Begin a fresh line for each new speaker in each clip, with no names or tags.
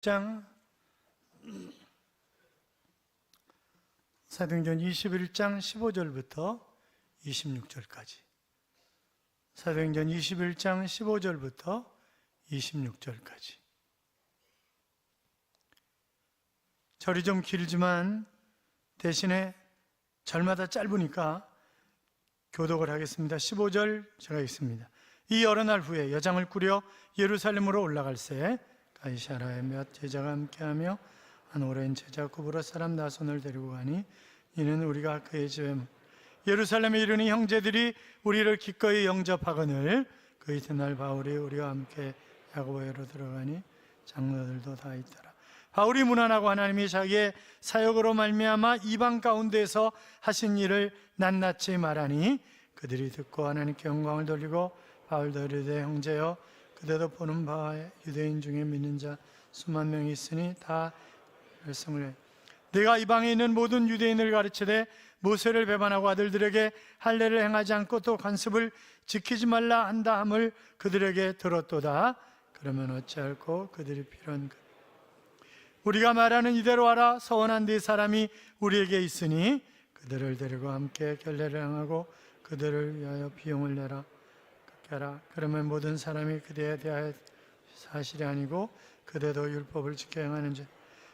장 사도행전 21장 15절부터 26절까지. 사도행전 21장 15절부터 26절까지. 절이 좀 길지만 대신에 절마다 짧으니까 교독을 하겠습니다. 15절 제가 읽습니다. 이 여러 날 후에 여장을 꾸려 예루살렘으로 올라갈새 가이사라에 몇 제자가 함께하며 한 오랜 제자 구브로 사람 나손을 데리고 가니 이는 우리가 그의 집에 예루살렘에 이르니 형제들이 우리를 기꺼이 영접하거늘 그 이튿날 바울이 우리와 함께 야고보에로 들어가니 장로들도 다 있더라. 바울이 문안하고 하나님이 자기의 사역으로 말미암아 이방 가운데에서 하신 일을 낱낱이 말하니 그들이 듣고 하나님께 영광을 돌리고 바울도 이르되 형제여 그대도 보는 바와 유대인 중에 믿는 자 수만 명이 있으니 다 결성을 해. 내가 이방에 있는 모든 유대인을 가르치되 모세를 배반하고 아들들에게 할례를 행하지 않고 또 관습을 지키지 말라 한다 함을 그들에게 들었도다. 그러면 어찌할꼬 그들이 필요한 우리가 말하는 이대로 하라. 서원한 네 사람이 우리에게 있으니 그들을 데리고 함께 결례를 행하고 그들을 위하여 비용을 내라. 그러면 모든 사람이 그대에 대하여 사실이 아니고 그대도 율법을 지켜 행하는 줄.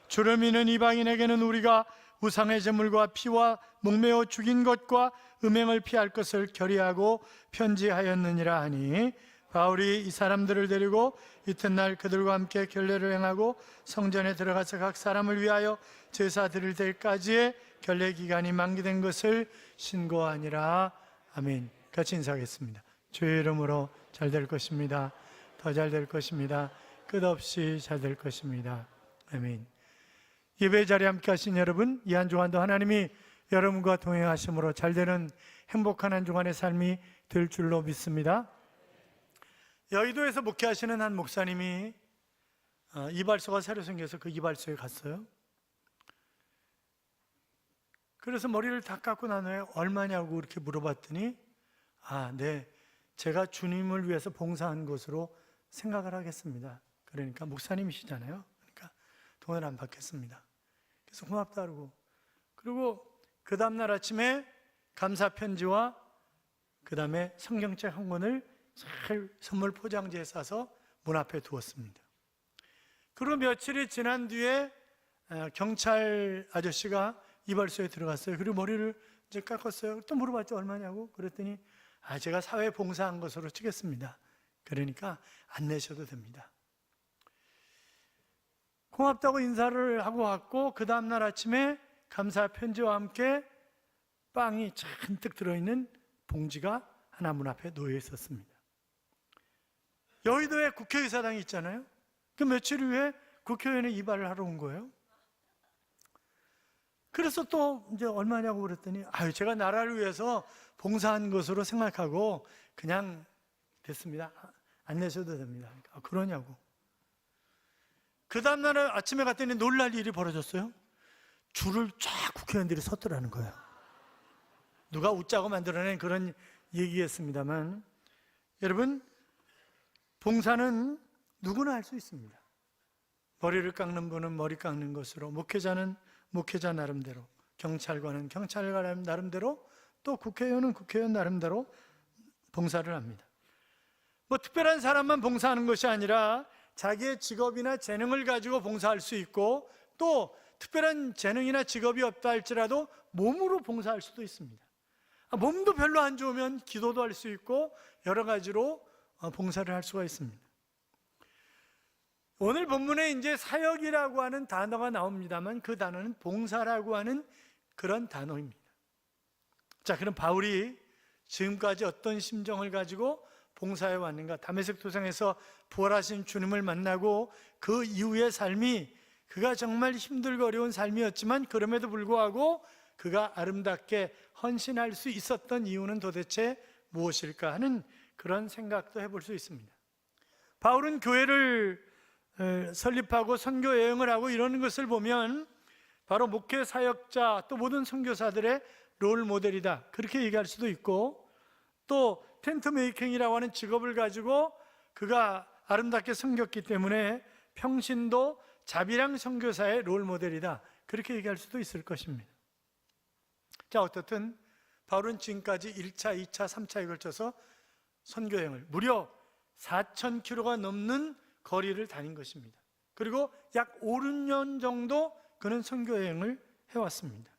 주를 믿는 이방인에게는 우리가 우상의 제물과 피와 목매어 죽인 것과 음행을 피할 것을 결의하고 편지하였느니라 하니 바울이 이 사람들을 데리고 이튿날 그들과 함께 결례를 행하고 성전에 들어가서 각 사람을 위하여 제사 드릴 때까지의 결례 기간이 만기된 것을 신고하니라. 아멘. 같이 인사하겠습니다. 주의 이름으로 잘 될 것입니다. 더 잘 될 것입니다. 끝없이 잘 될 것입니다. 아멘. 예배 자리에 함께 하신 여러분, 이 한 주간도 하나님이 여러분과 동행하심으로 잘되는 행복한 한 주간의 삶이 될 줄로 믿습니다. 여의도에서 목회하시는 한 목사님이 이발소가 새로 생겨서 그 이발소에 갔어요. 그래서 머리를 다 깎고 난 후에 얼마냐고 이렇게 물어봤더니 네, 제가 주님을 위해서 봉사한 것으로 생각을 하겠습니다. 그러니까 목사님이시잖아요. 그러니까 돈을 안 받겠습니다. 그래서 고맙다 그러고 그 다음날 아침에 감사 편지와 그 다음에 성경책 한 권을 잘 선물 포장지에 싸서 문 앞에 두었습니다. 그리고 며칠이 지난 뒤에 경찰 아저씨가 이발소에 들어갔어요. 그리고 머리를 이제 깎았어요. 또 물어봤죠. 얼마냐고. 그랬더니 제가 사회 봉사한 것으로 치겠습니다. 그러니까 안 내셔도 됩니다. 고맙다고 인사를 하고 왔고 그 다음날 아침에 감사 편지와 함께 빵이 잔뜩 들어있는 봉지가 하나 문 앞에 놓여 있었습니다. 여의도에 국회의사당이 있잖아요. 그 며칠 후에 국회의원이 이발을 하러 온 거예요. 그래서 또 이제 얼마냐고 그랬더니 제가 나라를 위해서 봉사한 것으로 생각하고 그냥 됐습니다. 안 내셔도 됩니다. 그러냐고. 그 다음날 아침에 갔더니 놀랄 일이 벌어졌어요. 줄을 쫙 국회의원들이 섰더라는 거예요. 누가 웃자고 만들어낸 그런 얘기였습니다만, 여러분, 봉사는 누구나 할 수 있습니다. 머리를 깎는 분은 머리 깎는 것으로, 목회자는 목회자 나름대로, 경찰관은 경찰관 나름대로, 또 국회의원은 국회의원 나름대로 봉사를 합니다. 특별한 사람만 봉사하는 것이 아니라 자기의 직업이나 재능을 가지고 봉사할 수 있고, 또 특별한 재능이나 직업이 없다 할지라도 몸으로 봉사할 수도 있습니다. 몸도 별로 안 좋으면 기도도 할 수 있고 여러 가지로 봉사를 할 수가 있습니다. 오늘 본문에 이제 사역이라고 하는 단어가 나옵니다만 그 단어는 봉사라고 하는 그런 단어입니다. 자, 그럼 바울이 지금까지 어떤 심정을 가지고 봉사해 왔는가? 다메섹 도상에서 부활하신 주님을 만나고 그 이후의 삶이 그가 정말 힘들고 어려운 삶이었지만 그럼에도 불구하고 그가 아름답게 헌신할 수 있었던 이유는 도대체 무엇일까 하는 그런 생각도 해볼 수 있습니다. 바울은 교회를 설립하고 선교 여행을 하고 이러는 것을 보면 바로 목회 사역자 또 모든 선교사들의 롤 모델이다, 그렇게 얘기할 수도 있고, 또 텐트 메이킹이라고 하는 직업을 가지고 그가 아름답게 섬겼기 때문에 평신도 자비랑 선교사의 롤 모델이다, 그렇게 얘기할 수도 있을 것입니다. 자, 어떻든 바울은 지금까지 1차, 2차, 3차에 걸쳐서 선교여행을 무려 4,000km가 넘는 거리를 다닌 것입니다. 그리고 약 5, 6년 정도 그는 선교여행을 해왔습니다.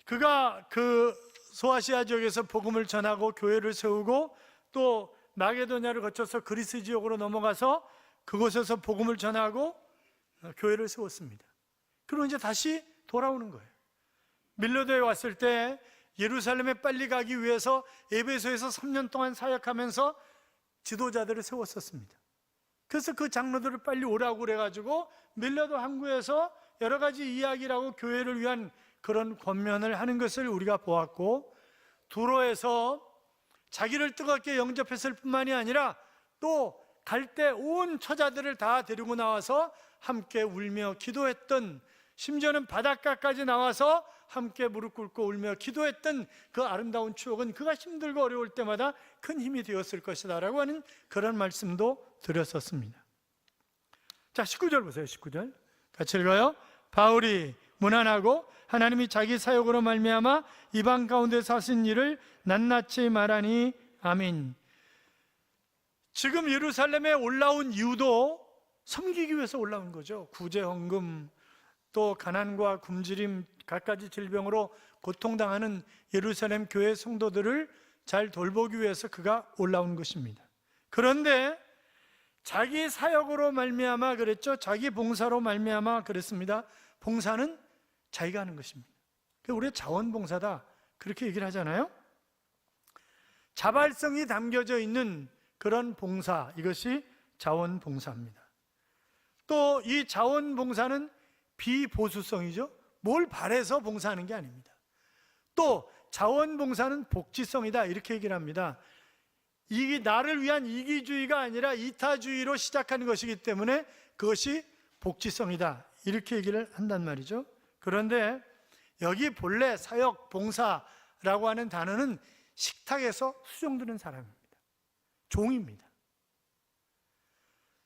그가 그 소아시아 지역에서 복음을 전하고 교회를 세우고 또 마게도냐를 거쳐서 그리스 지역으로 넘어가서 그곳에서 복음을 전하고 교회를 세웠습니다. 그리고 이제 다시 돌아오는 거예요. 밀로도에 왔을 때 예루살렘에 빨리 가기 위해서 에베소에서 3년 동안 사역하면서 지도자들을 세웠었습니다. 그래서 그 장로들을 빨리 오라고 그래가지고 밀로도 항구에서 여러 가지 이야기를 하고 교회를 위한 그런 권면을 하는 것을 우리가 보았고, 두로에서 자기를 뜨겁게 영접했을 뿐만이 아니라 또 갈 때 온 처자들을 다 데리고 나와서 함께 울며 기도했던, 심지어는 바닷가까지 나와서 함께 무릎 꿇고 울며 기도했던 그 아름다운 추억은 그가 힘들고 어려울 때마다 큰 힘이 되었을 것이다 라고 하는 그런 말씀도 드렸었습니다. 자, 19절 보세요. 19절 같이 읽어요. 바울이 문안하고 하나님이 자기 사역으로 말미암아 이방 가운데서 하신 일을 낱낱이 말하니 아멘. 지금 예루살렘에 올라온 이유도 섬기기 위해서 올라온 거죠. 구제 헌금, 또 가난과 굶주림, 갖가지 질병으로 고통당하는 예루살렘 교회 성도들을 잘 돌보기 위해서 그가 올라온 것입니다. 그런데 자기 사역으로 말미암아 그랬죠. 자기 봉사로 말미암아 그랬습니다. 봉사는 자기가 하는 것입니다. 우리가 자원봉사다, 그렇게 얘기를 하잖아요. 자발성이 담겨져 있는 그런 봉사, 이것이 자원봉사입니다. 또 이 자원봉사는 비보수성이죠. 뭘 바래서 봉사하는 게 아닙니다. 또 자원봉사는 복지성이다, 이렇게 얘기를 합니다. 이게 나를 위한 이기주의가 아니라 이타주의로 시작하는 것이기 때문에 그것이 복지성이다, 이렇게 얘기를 한단 말이죠. 그런데 여기 본래 사역, 봉사라고 하는 단어는 식탁에서 수종드는 사람입니다. 종입니다.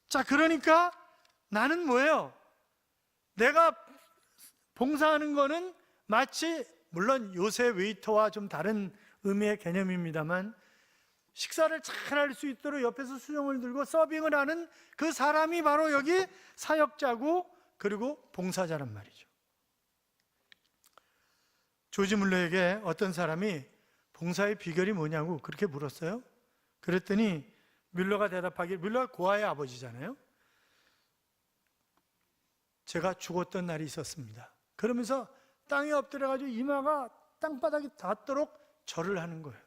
자, 그러니까 나는 뭐예요? 내가 봉사하는 거는 마치, 물론 요새 웨이터와 좀 다른 의미의 개념입니다만, 식사를 잘 할 수 있도록 옆에서 수종을 들고 서빙을 하는 그 사람이 바로 여기 사역자고, 그리고 봉사자란 말이죠. 조지 물러에게 어떤 사람이 봉사의 비결이 뭐냐고 그렇게 물었어요. 그랬더니 뮬러가 대답하길, 뮬러가 고아의 아버지잖아요. 제가 죽었던 날이 있었습니다. 그러면서 땅에 엎드려가지고 이마가 땅바닥에 닿도록 절을 하는 거예요.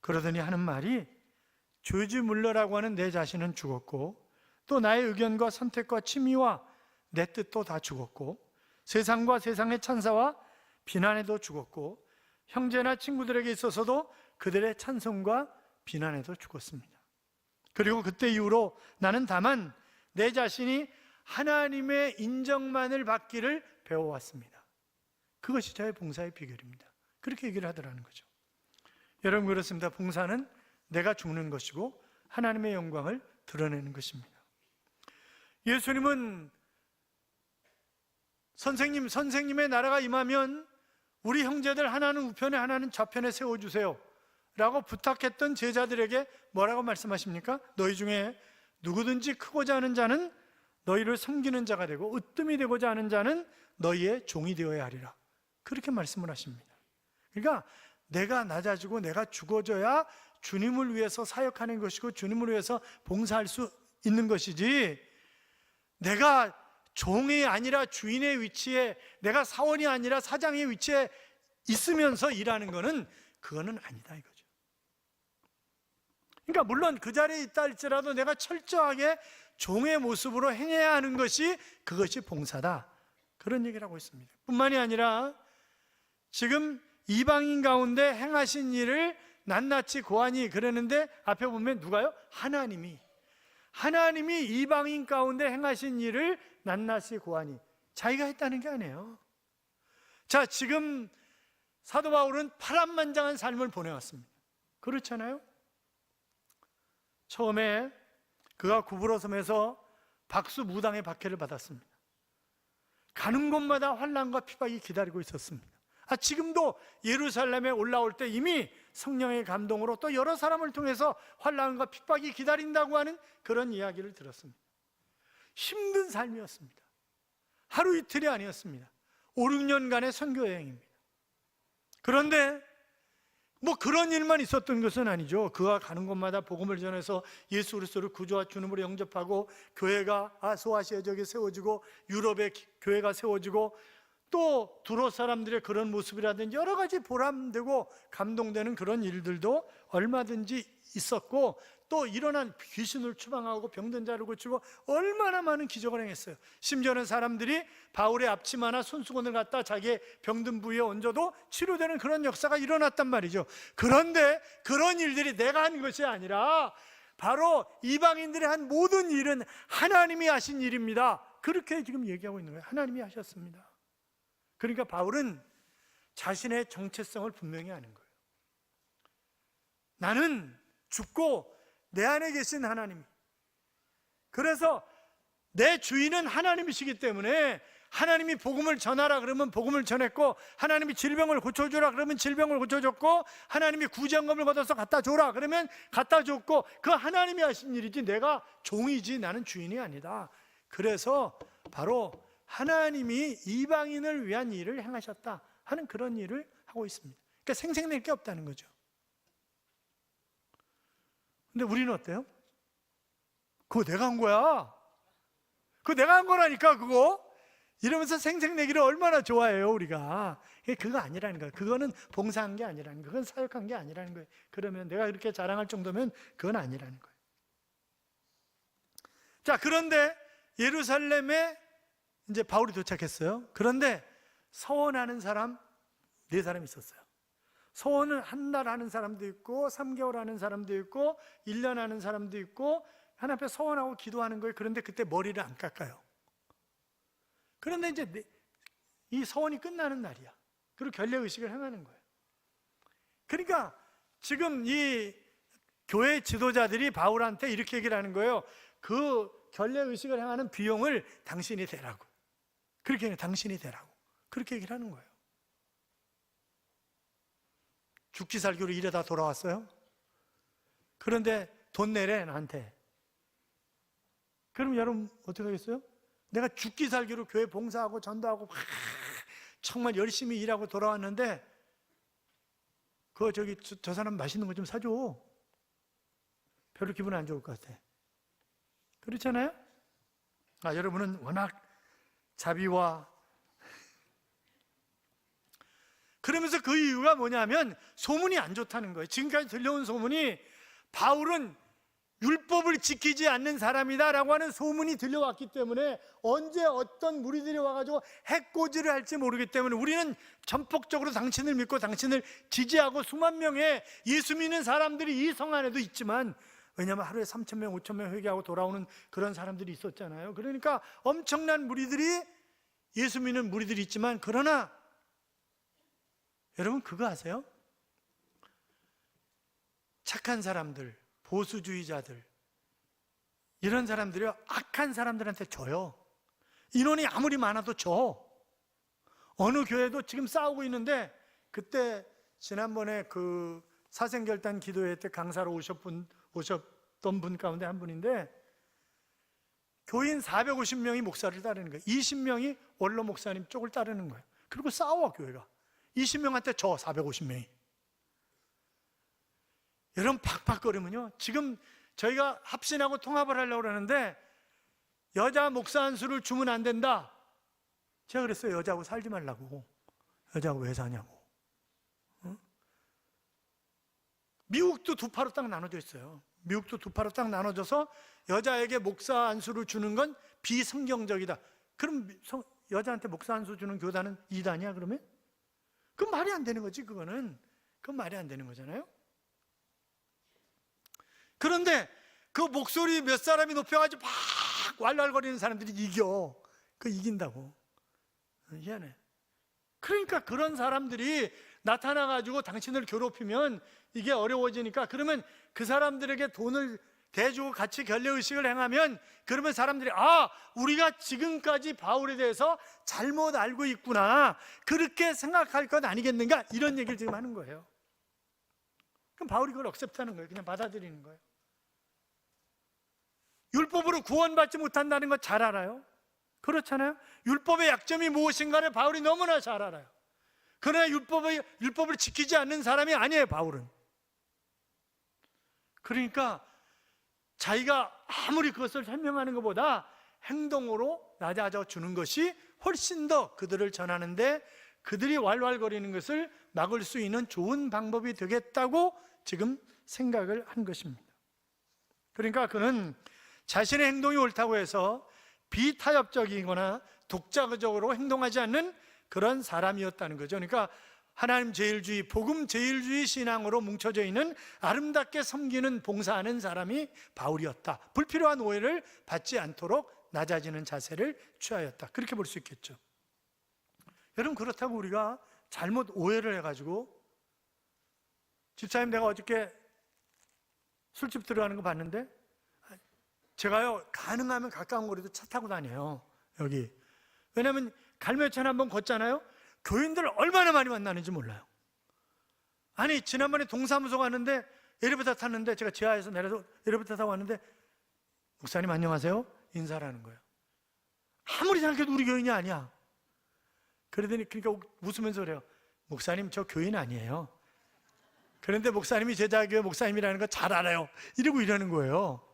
그러더니 하는 말이, 조지 물러라고 하는 내 자신은 죽었고, 또 나의 의견과 선택과 취미와 내 뜻도 다 죽었고, 세상과 세상의 찬사와 비난에도 죽었고, 형제나 친구들에게 있어서도 그들의 찬송과 비난에도 죽었습니다. 그리고 그때 이후로 나는 다만 내 자신이 하나님의 인정만을 받기를 배워왔습니다. 그것이 저의 봉사의 비결입니다. 그렇게 얘기를 하더라는 거죠. 여러분, 그렇습니다. 봉사는 내가 죽는 것이고 하나님의 영광을 드러내는 것입니다. 예수님은 선생님의 나라가 임하면 우리 형제들 하나는 우편에 하나는 좌편에 세워주세요 라고 부탁했던 제자들에게 뭐라고 말씀하십니까? 너희 중에 누구든지 크고자 하는 자는 너희를 섬기는 자가 되고 으뜸이 되고자 하는 자는 너희의 종이 되어야 하리라, 그렇게 말씀을 하십니다. 그러니까 내가 낮아지고 내가 죽어져야 주님을 위해서 사역하는 것이고 주님을 위해서 봉사할 수 있는 것이지, 내가 종이 아니라 주인의 위치에, 내가 사원이 아니라 사장의 위치에 있으면서 일하는 것은 그거는 아니다 이거죠. 그러니까 물론 그 자리에 있다 할지라도 내가 철저하게 종의 모습으로 행해야 하는 것이, 그것이 봉사다, 그런 얘기를 하고 있습니다. 뿐만이 아니라 지금 이방인 가운데 행하신 일을 낱낱이 고하니, 그러는데 앞에 보면 누가요? 하나님이 이방인 가운데 행하신 일을 낱낱이 고하니, 자기가 했다는 게 아니에요. 자, 지금 사도 바울은 파란만장한 삶을 보내왔습니다. 그렇잖아요? 처음에 그가 구부러섬에서 박수무당의 박해를 받았습니다. 가는 곳마다 환난과 핍박이 기다리고 있었습니다. 지금도 예루살렘에 올라올 때 이미 성령의 감동으로 또 여러 사람을 통해서 환난과 핍박이 기다린다고 하는 그런 이야기를 들었습니다. 힘든 삶이었습니다. 하루 이틀이 아니었습니다. 5, 6년간의 선교 여행입니다. 그런데 뭐 그런 일만 있었던 것은 아니죠. 그가 가는 곳마다 복음을 전해서 예수 그리스도를 구주와 주님으로 영접하고 교회가 소아시아 지역에 세워지고 유럽에 교회가 세워지고 또 두로 사람들의 그런 모습이라든지 여러 가지 보람되고 감동되는 그런 일들도 얼마든지 있었고, 또 일어난 귀신을 추방하고 병든 자를 고치고 얼마나 많은 기적을 행했어요. 심지어는 사람들이 바울의 앞치마나 손수건을 갖다 자기의 병든 부위에 얹어도 치료되는 그런 역사가 일어났단 말이죠. 그런데 그런 일들이 내가 한 것이 아니라 바로 이방인들이 한 모든 일은 하나님이 하신 일입니다. 그렇게 지금 얘기하고 있는 거예요. 하나님이 하셨습니다. 그러니까 바울은 자신의 정체성을 분명히 아는 거예요. 나는 죽고 내 안에 계신 하나님, 그래서 내 주인은 하나님이시기 때문에 하나님이 복음을 전하라 그러면 복음을 전했고, 하나님이 질병을 고쳐주라 그러면 질병을 고쳐줬고, 하나님이 구제한금을 걷어서 갖다 줘라 그러면 갖다 줬고, 그 하나님이 하신 일이지 내가 종이지 나는 주인이 아니다. 그래서 바로 하나님이 이방인을 위한 일을 행하셨다 하는 그런 일을 하고 있습니다. 그러니까 생색낼 게 없다는 거죠. 근데 우리는 어때요? 그거 내가 한 거야. 그거 내가 한 거라니까 그거. 이러면서 생색내기를 얼마나 좋아해요 우리가. 그거 아니라는 거예요. 그거는 봉사한 게 아니라는 거예요. 그건 사역한 게 아니라는 거예요. 그러면 내가 이렇게 자랑할 정도면 그건 아니라는 거예요. 자, 그런데 예루살렘에 이제 바울이 도착했어요. 그런데 서원하는 사람 4사람이 있었어요. 서원은 한 달 하는 사람도 있고 3개월 하는 사람도 있고 1년 하는 사람도 있고 하나님 앞에 서원하고 기도하는 거예요. 그런데 그때 머리를 안 깎아요. 그런데 이제 이 서원이 끝나는 날이야. 그리고 결례의식을 행하는 거예요. 그러니까 지금 이 교회 지도자들이 바울한테 이렇게 얘기를 하는 거예요. 그 결례의식을 행하는 비용을 당신이 대라고. 그렇게 해요. 당신이 대라고. 그렇게 얘기를 하는 거예요. 죽기 살기로 일하다 돌아왔어요. 그런데 돈 내래 나한테. 그럼 여러분 어떻게 하겠어요? 내가 죽기 살기로 교회 봉사하고 전도하고 정말 열심히 일하고 돌아왔는데 저 사람 맛있는 거 좀 사줘. 별로 기분 안 좋을 것 같아. 그렇잖아요? 여러분은 워낙 자비와, 그러면서 그 이유가 뭐냐면 소문이 안 좋다는 거예요. 지금까지 들려온 소문이 바울은 율법을 지키지 않는 사람이다 라고 하는 소문이 들려왔기 때문에 언제 어떤 무리들이 와가지고 해코지를 할지 모르기 때문에 우리는 전폭적으로 당신을 믿고 당신을 지지하고 수만 명의 예수 믿는 사람들이 이 성 안에도 있지만, 왜냐하면 하루에 3,000명, 5,000명 회개하고 돌아오는 그런 사람들이 있었잖아요. 그러니까 엄청난 무리들이, 예수 믿는 무리들이 있지만, 그러나 여러분 그거 아세요? 착한 사람들, 보수주의자들, 이런 사람들이 악한 사람들한테 져요. 인원이 아무리 많아도 져. 어느 교회도 지금 싸우고 있는데, 그때 지난번에 그 사생결단 기도회 때 강사로 오셨던 분 가운데 한 분인데, 교인 450명이 목사를 따르는 거예요. 20명이 원로 목사님 쪽을 따르는 거예요. 그리고 싸워 교회가. 20명한테 져 450명이. 여러분 팍팍거리면요, 지금 저희가 합신하고 통합을 하려고 그러는데 여자 목사 한 수를 주면 안 된다. 제가 그랬어요. 여자하고 살지 말라고. 여자하고 왜 사냐고. 미국도 두 파로 딱 나눠져 있어요. 미국도 두 파로 딱 나눠져서 여자에게 목사 안수를 주는 건 비성경적이다. 그럼 여자한테 목사 안수 주는 교단은 이단이야 그러면? 그건 말이 안 되는 거지. 그건 말이 안 되는 거잖아요. 그런데 그 목소리 몇 사람이 높여가지고 막 왈왈거리는 사람들이 이겨. 이긴다고. 희한해. 그러니까 그런 사람들이 나타나가지고 당신을 괴롭히면 이게 어려워지니까, 그러면 그 사람들에게 돈을 대주고 같이 결례의식을 행하면, 그러면 사람들이 우리가 지금까지 바울에 대해서 잘못 알고 있구나, 그렇게 생각할 것 아니겠는가, 이런 얘기를 지금 하는 거예요. 그럼 바울이 그걸 억셉트하는 거예요. 그냥 받아들이는 거예요. 율법으로 구원받지 못한다는 거 잘 알아요. 그렇잖아요. 율법의 약점이 무엇인가를 바울이 너무나 잘 알아요. 그러나 율법을 지키지 않는 사람이 아니에요, 바울은. 그러니까 자기가 아무리 그것을 설명하는 것보다 행동으로 낮아져 주는 것이 훨씬 더 그들을 전하는데, 그들이 왈왈거리는 것을 막을 수 있는 좋은 방법이 되겠다고 지금 생각을 한 것입니다. 그러니까 그는 자신의 행동이 옳다고 해서 비타협적이거나 독자적으로 행동하지 않는 그런 사람이었다는 거죠. 그러니까 하나님 제일주의, 복음 제일주의 신앙으로 뭉쳐져 있는, 아름답게 섬기는, 봉사하는 사람이 바울이었다. 불필요한 오해를 받지 않도록 낮아지는 자세를 취하였다. 그렇게 볼 수 있겠죠. 여러분, 그렇다고 우리가 잘못 오해를 해가지고, 집사님 내가 어저께 술집 들어가는 거 봤는데, 제가요 가능하면 가까운 거리도 차 타고 다녀요. 여기 왜냐하면 갈매천 한번 걷잖아요. 교인들 얼마나 많이 만나는지 몰라요. 아니, 지난번에 동사무소 갔는데 엘리베이터 탔는데, 제가 지하에서 내려서 엘리베이터 타고 왔는데, 목사님 안녕하세요, 인사를 하는 거예요. 아무리 생각해도 우리 교인이 아니야. 그러더니, 그러니까 웃으면서 그래요. 목사님, 저 교인 아니에요. 그런데 목사님이 제자교회 목사님이라는 거 잘 알아요. 이러고 이러는 거예요.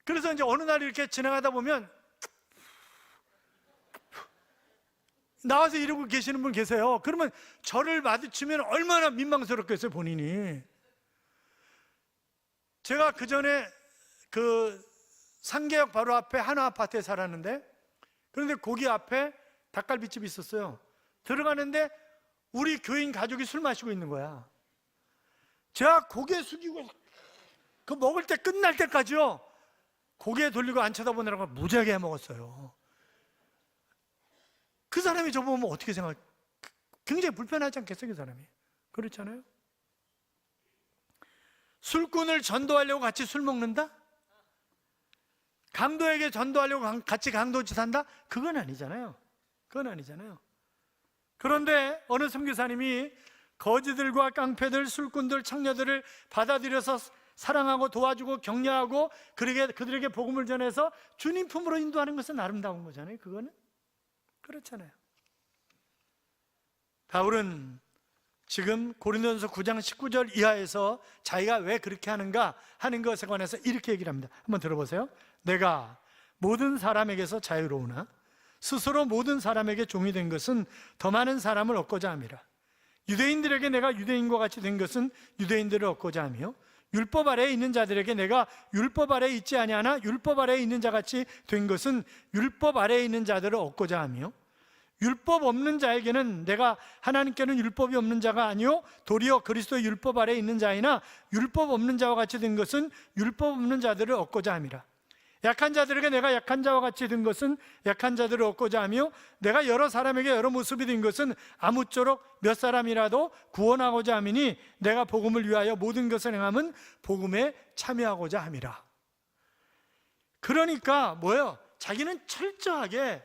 그래서 이제 어느 날 이렇게 지나가다 보면 나와서 이러고 계시는 분 계세요. 그러면 저를 마주치면 얼마나 민망스럽겠어요, 본인이. 제가 그 전에 그 상계역 바로 앞에 하나 아파트에 살았는데, 그런데 거기 앞에 닭갈비집이 있었어요. 들어가는데 우리 교인 가족이 술 마시고 있는 거야. 제가 고개 숙이고 그 먹을 때 끝날 때까지요, 고개 돌리고 안 쳐다보느라고 무지하게 해먹었어요. 그 사람이 저보면 어떻게 생각? 굉장히 불편하지 않겠어요, 그 사람이? 그렇잖아요. 술꾼을 전도하려고 같이 술 먹는다? 강도에게 전도하려고 같이 강도짓 한다? 그건 아니잖아요. 그건 아니잖아요. 그런데 어느 선교사님이 거지들과 깡패들, 술꾼들, 창녀들을 받아들여서 사랑하고 도와주고 격려하고 그들에게 복음을 전해서 주님 품으로 인도하는 것은 아름다운 거잖아요. 그거는 그렇잖아요. 바울은 지금 고린도전서 9장 19절 이하에서 자기가 왜 그렇게 하는가 하는 것에 관해서 이렇게 얘기를 합니다. 한번 들어보세요. 내가 모든 사람에게서 자유로우나 스스로 모든 사람에게 종이 된 것은 더 많은 사람을 얻고자 함이라. 유대인들에게 내가 유대인과 같이 된 것은 유대인들을 얻고자 하며, 율법 아래에 있는 자들에게 내가 율법 아래에 있지 아니하나 율법 아래에 있는 자같이 된 것은 율법 아래에 있는 자들을 얻고자 하며, 율법 없는 자에게는 내가 하나님께는 율법이 없는 자가 아니요 도리어 그리스도의 율법 아래에 있는 자이나, 율법 없는 자와 같이 된 것은 율법 없는 자들을 얻고자 함이라. 약한 자들에게 내가 약한 자와 같이 된 것은 약한 자들을 얻고자 하며, 내가 여러 사람에게 여러 모습이 된 것은 아무쪼록 몇 사람이라도 구원하고자 함이니, 내가 복음을 위하여 모든 것을 행함은 복음에 참여하고자 함이라. 그러니까 뭐예요? 자기는 철저하게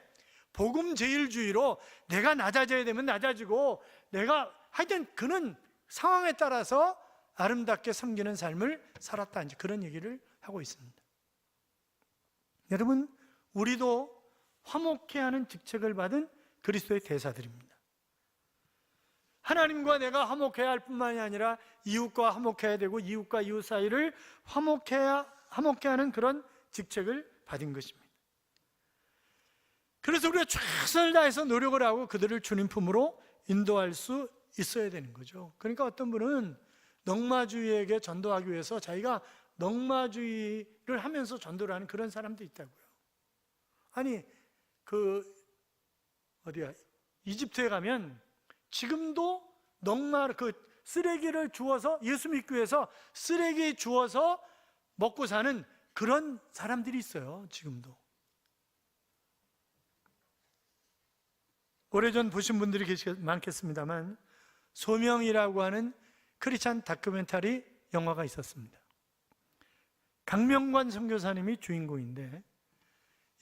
복음 제일주의로 내가 낮아져야 되면 낮아지고, 내가 하여튼 그는 상황에 따라서 아름답게 섬기는 삶을 살았다, 이제 그런 얘기를 하고 있습니다. 여러분, 우리도 화목해야 하는 직책을 받은 그리스도의 대사들입니다. 하나님과 내가 화목해야 할 뿐만이 아니라 이웃과 화목해야 되고, 이웃과 이웃 사이를 화목해 하는 그런 직책을 받은 것입니다. 그래서 우리가 최선을 다해서 노력을 하고 그들을 주님 품으로 인도할 수 있어야 되는 거죠. 그러니까 어떤 분은 넉마주의에게 전도하기 위해서 자기가 넉마주의를 하면서 전도를 하는 그런 사람도 있다고요. 아니, 이집트에 가면 지금도 쓰레기를 주워서, 예수 믿기 위해서 쓰레기 주워서 먹고 사는 그런 사람들이 있어요, 지금도. 오래전 보신 분들이 많겠습니다만, 소명이라고 하는 크리스찬 다큐멘터리 영화가 있었습니다. 강명관 선교사님이 주인공인데,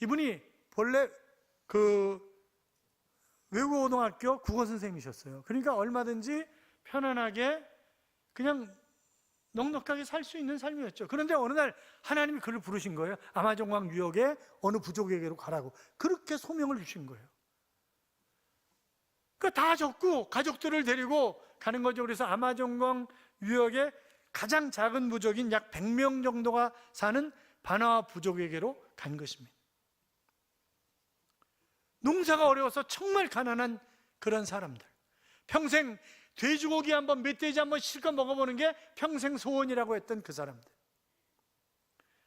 이분이 본래 외국어고등학교 국어 선생님이셨어요. 그러니까 얼마든지 편안하게 그냥 넉넉하게 살 수 있는 삶이었죠. 그런데 어느 날 하나님이 그를 부르신 거예요. 아마존강 유역에 어느 부족에게로 가라고. 그렇게 소명을 주신 거예요. 그러니까 다 적고 가족들을 데리고 가는 거죠. 그래서 아마존강 유역에 가장 작은 부족인 약 100명 정도가 사는 바나와 부족에게로 간 것입니다. 농사가 어려워서 정말 가난한 그런 사람들, 평생 돼지고기 한번, 멧돼지 한번 실컷 먹어보는 게 평생 소원이라고 했던 그 사람들,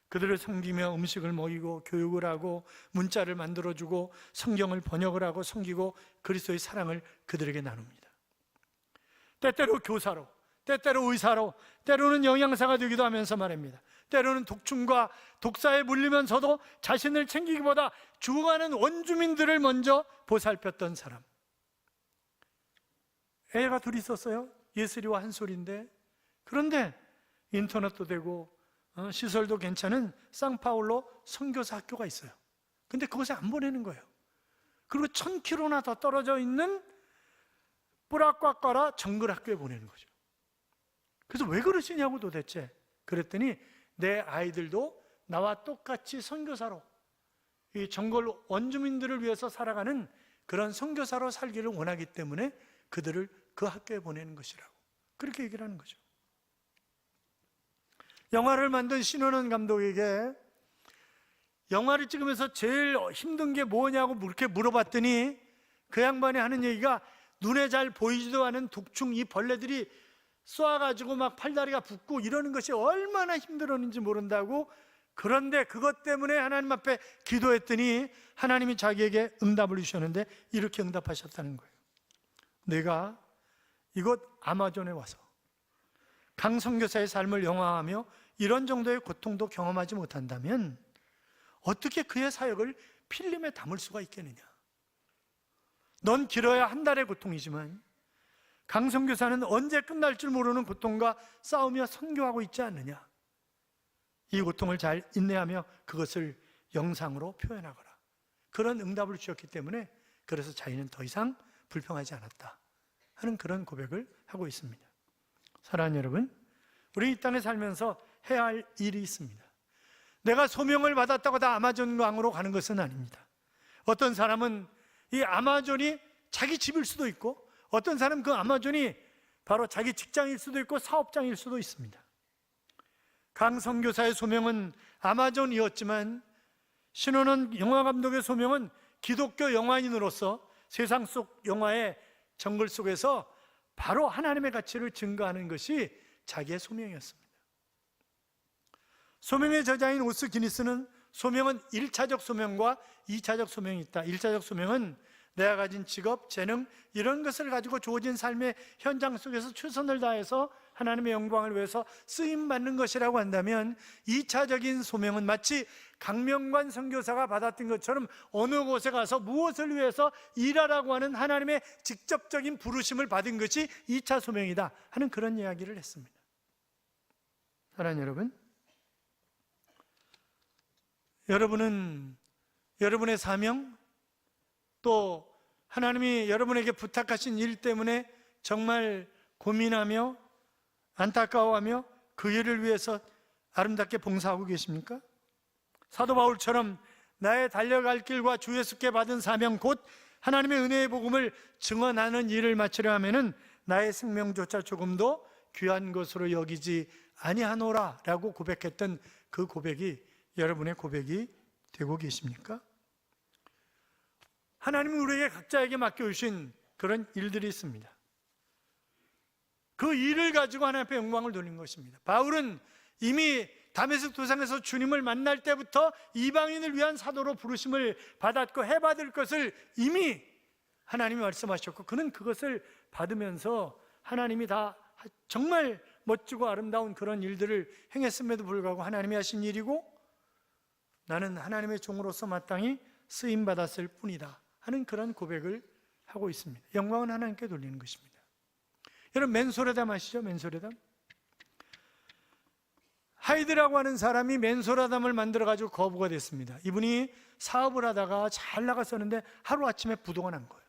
그들을 섬기며 음식을 먹이고 교육을 하고 문자를 만들어주고 성경을 번역을 하고 섬기고 그리스도의 사랑을 그들에게 나눕니다. 때때로 교사로, 때때로 의사로, 때로는 영양사가 되기도 하면서 말입니다. 때로는 독충과 독사에 물리면서도 자신을 챙기기보다 죽어가는 원주민들을 먼저 보살폈던 사람. 애가 둘이 있었어요. 예슬이와 한솔인데, 그런데 인터넷도 되고 시설도 괜찮은 상파울로 선교사 학교가 있어요. 근데 그곳에 안 보내는 거예요. 그리고 1000km나 더 떨어져 있는 뿌라꽉과라 정글 학교에 보내는 거죠. 그래서 왜 그러시냐고 도대체 그랬더니, 내 아이들도 나와 똑같이 선교사로 이 정글 원주민들을 위해서 살아가는 그런 선교사로 살기를 원하기 때문에 그들을 그 학교에 보내는 것이라고 그렇게 얘기를 하는 거죠. 영화를 만든 신원원 감독에게 영화를 찍으면서 제일 힘든 게 뭐냐고 그렇게 물어봤더니, 그 양반이 하는 얘기가 눈에 잘 보이지도 않은 독충, 이 벌레들이 쏘아가지고 막 팔다리가 붓고 이러는 것이 얼마나 힘들었는지 모른다고. 그런데 그것 때문에 하나님 앞에 기도했더니 하나님이 자기에게 응답을 주셨는데 이렇게 응답하셨다는 거예요. 내가 이곳 아마존에 와서 강선교사의 삶을 영화하며 이런 정도의 고통도 경험하지 못한다면 어떻게 그의 사역을 필름에 담을 수가 있겠느냐. 넌 길어야 한 달의 고통이지만 강선교사는 언제 끝날 줄 모르는 고통과 싸우며 선교하고 있지 않느냐. 이 고통을 잘 인내하며 그것을 영상으로 표현하거라. 그런 응답을 주셨기 때문에, 그래서 자기는 더 이상 불평하지 않았다 하는 그런 고백을 하고 있습니다. 사랑하는 여러분, 우리 이 땅에 살면서 해야 할 일이 있습니다. 내가 소명을 받았다고 다 아마존강으로 가는 것은 아닙니다. 어떤 사람은 이 아마존이 자기 집일 수도 있고, 어떤 사람은 그 아마존이 바로 자기 직장일 수도 있고 사업장일 수도 있습니다. 강 선교사의 소명은 아마존이었지만, 신원원 영화감독의 소명은 기독교 영화인으로서 세상 속 영화의 정글 속에서 바로 하나님의 가치를 증거하는 것이 자기의 소명이었습니다. 소명의 저자인 오스 기니스는 소명은 1차적 소명과 2차적 소명이 있다. 1차적 소명은 내가 가진 직업, 재능 이런 것을 가지고 주어진 삶의 현장 속에서 최선을 다해서 하나님의 영광을 위해서 쓰임받는 것이라고 한다면, 2차적인 소명은 마치 강명관 선교사가 받았던 것처럼 어느 곳에 가서 무엇을 위해서 일하라고 하는 하나님의 직접적인 부르심을 받은 것이 2차 소명이다 하는 그런 이야기를 했습니다. 사랑하는 여러분, 여러분은 여러분의 사명, 또 하나님이 여러분에게 부탁하신 일 때문에 정말 고민하며 안타까워하며 그 일을 위해서 아름답게 봉사하고 계십니까? 사도 바울처럼 나의 달려갈 길과 주 예수께 받은 사명 곧 하나님의 은혜의 복음을 증언하는 일을 마치려 하면은 나의 생명조차 조금도 귀한 것으로 여기지 아니하노라 라고 고백했던 그 고백이 여러분의 고백이 되고 계십니까? 하나님은 우리에게 각자에게 맡겨주신 그런 일들이 있습니다. 그 일을 가지고 하나님 앞에 영광을 돌린 것입니다. 바울은 이미 다메섹 도상에서 주님을 만날 때부터 이방인을 위한 사도로 부르심을 받았고 해받을 것을 이미 하나님이 말씀하셨고, 그는 그것을 받으면서 하나님이 다 정말 멋지고 아름다운 그런 일들을 행했음에도 불구하고 하나님이 하신 일이고 나는 하나님의 종으로서 마땅히 쓰임받았을 뿐이다 하는 그런 고백을 하고 있습니다. 영광은 하나님께 돌리는 것입니다. 여러분 맨소레담 아시죠? 맨소레담. 하이드라고 하는 사람이 맨소레담을 만들어가지고 거부가 됐습니다. 이분이 사업을 하다가 잘 나갔었는데 하루아침에 부도가 난 거예요.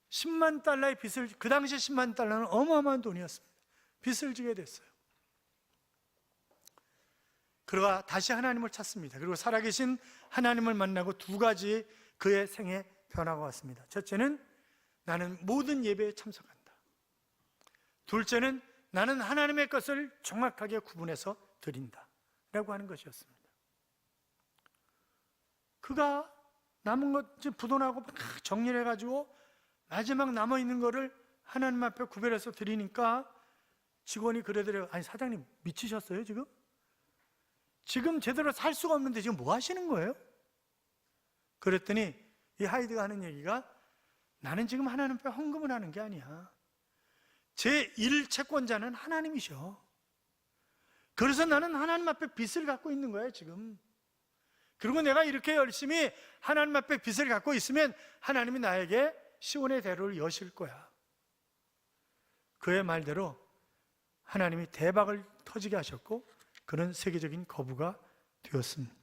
10만 달러의 빚을, 그 당시에 10만 달러는 어마어마한 돈이었습니다. 빚을 지게 됐어요. 그러가 다시 하나님을 찾습니다. 그리고 살아계신 하나님을 만나고 두 가지 그의 생에 변화가 왔습니다. 첫째는 나는 모든 예배에 참석한다. 둘째는 나는 하나님의 것을 정확하게 구분해서 드린다 라고 하는 것이었습니다. 그가 남은 것 부도나고 막 정리를 해가지고 마지막 남아있는 거를 하나님 앞에 구별해서 드리니까 직원이 그러더래요. 아니 사장님 미치셨어요 지금? 지금 제대로 살 수가 없는데 지금 뭐 하시는 거예요? 그랬더니 이 하이드가 하는 얘기가 나는 지금 하나님 앞에 헌금을 하는 게 아니야. 제 1채권자는 하나님이셔. 그래서 나는 하나님 앞에 빚을 갖고 있는 거야 지금. 그리고 내가 이렇게 열심히 하나님 앞에 빚을 갖고 있으면 하나님이 나에게 시온의 대로를 여실 거야. 그의 말대로 하나님이 대박을 터지게 하셨고 그는 세계적인 거부가 되었습니다.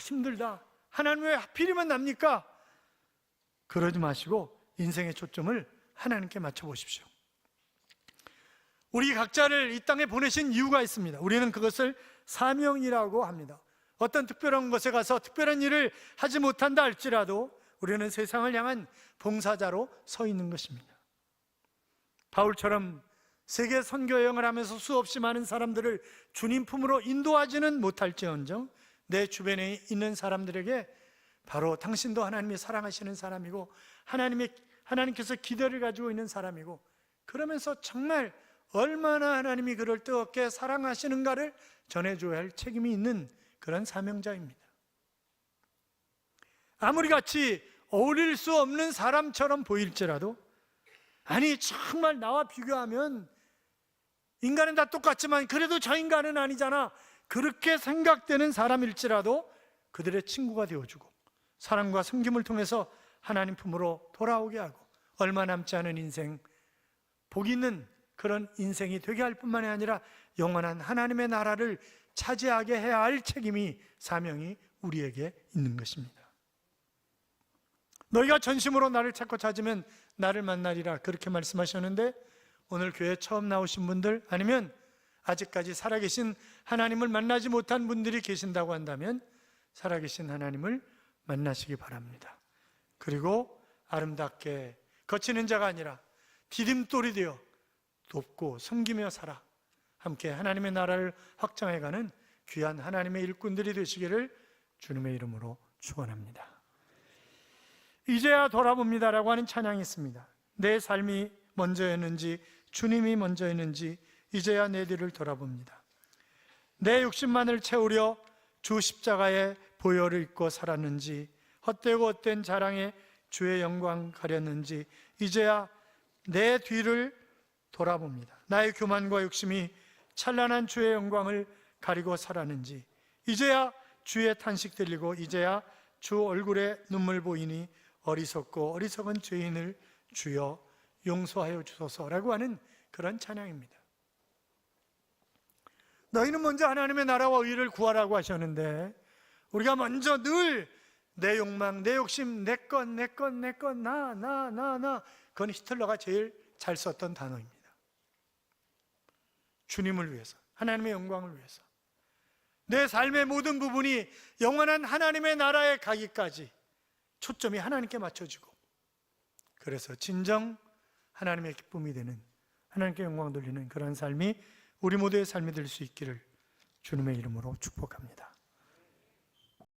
힘들다. 하나님 왜 하필이면 납니까? 그러지 마시고 인생의 초점을 하나님께 맞춰보십시오. 우리 각자를 이 땅에 보내신 이유가 있습니다. 우리는 그것을 사명이라고 합니다. 어떤 특별한 곳에 가서 특별한 일을 하지 못한다 할지라도 우리는 세상을 향한 봉사자로 서 있는 것입니다. 바울처럼 세계 선교 여행을 하면서 수없이 많은 사람들을 주님 품으로 인도하지는 못할지언정 내 주변에 있는 사람들에게 바로 당신도 하나님이 사랑하시는 사람이고 하나님께서 기대를 가지고 있는 사람이고 그러면서 정말 얼마나 하나님이 그를 뜨겁게 사랑하시는가를 전해줘야 할 책임이 있는 그런 사명자입니다. 아무리 같이 어울릴 수 없는 사람처럼 보일지라도 아니 정말 나와 비교하면 인간은 다 똑같지만 그래도 저 인간은 아니잖아 그렇게 생각되는 사람일지라도 그들의 친구가 되어주고 사랑과 섬김을 통해서 하나님 품으로 돌아오게 하고 얼마 남지 않은 인생 복 있는 그런 인생이 되게 할 뿐만이 아니라 영원한 하나님의 나라를 차지하게 해야 할 책임이 사명이 우리에게 있는 것입니다. 너희가 전심으로 나를 찾고 찾으면 나를 만나리라 그렇게 말씀하셨는데 오늘 교회 처음 나오신 분들 아니면 아직까지 살아계신 하나님을 만나지 못한 분들이 계신다고 한다면 살아계신 하나님을 만나시기 바랍니다. 그리고 아름답게 거치는 자가 아니라 디딤돌이 되어 돕고 섬기며 살아 함께 하나님의 나라를 확장해가는 귀한 하나님의 일꾼들이 되시기를 주님의 이름으로 축원합니다. 이제야 돌아봅니다라고 하는 찬양이 있습니다. 내 삶이 먼저였는지 주님이 먼저였는지 이제야 내 뒤를 돌아봅니다. 내 욕심만을 채우려 주 십자가의 보혈을 입고 살았는지 헛되고 헛된 자랑에 주의 영광 가렸는지 이제야 내 뒤를 돌아봅니다. 나의 교만과 욕심이 찬란한 주의 영광을 가리고 살았는지 이제야 주의 탄식 들리고 이제야 주 얼굴에 눈물 보이니 어리석고 어리석은 죄인을 주여 용서하여 주소서라고 하는 그런 찬양입니다. 너희는 먼저 하나님의 나라와 의를 구하라고 하셨는데 우리가 먼저 늘 내 욕망, 내 욕심, 내 것, 나 그건 히틀러가 제일 잘 썼던 단어입니다. 주님을 위해서, 하나님의 영광을 위해서 내 삶의 모든 부분이 영원한 하나님의 나라에 가기까지 초점이 하나님께 맞춰지고 그래서 진정 하나님의 기쁨이 되는 하나님께 영광 돌리는 그런 삶이 우리 모두의 삶이 될 수 있기를 주님의 이름으로 축복합니다.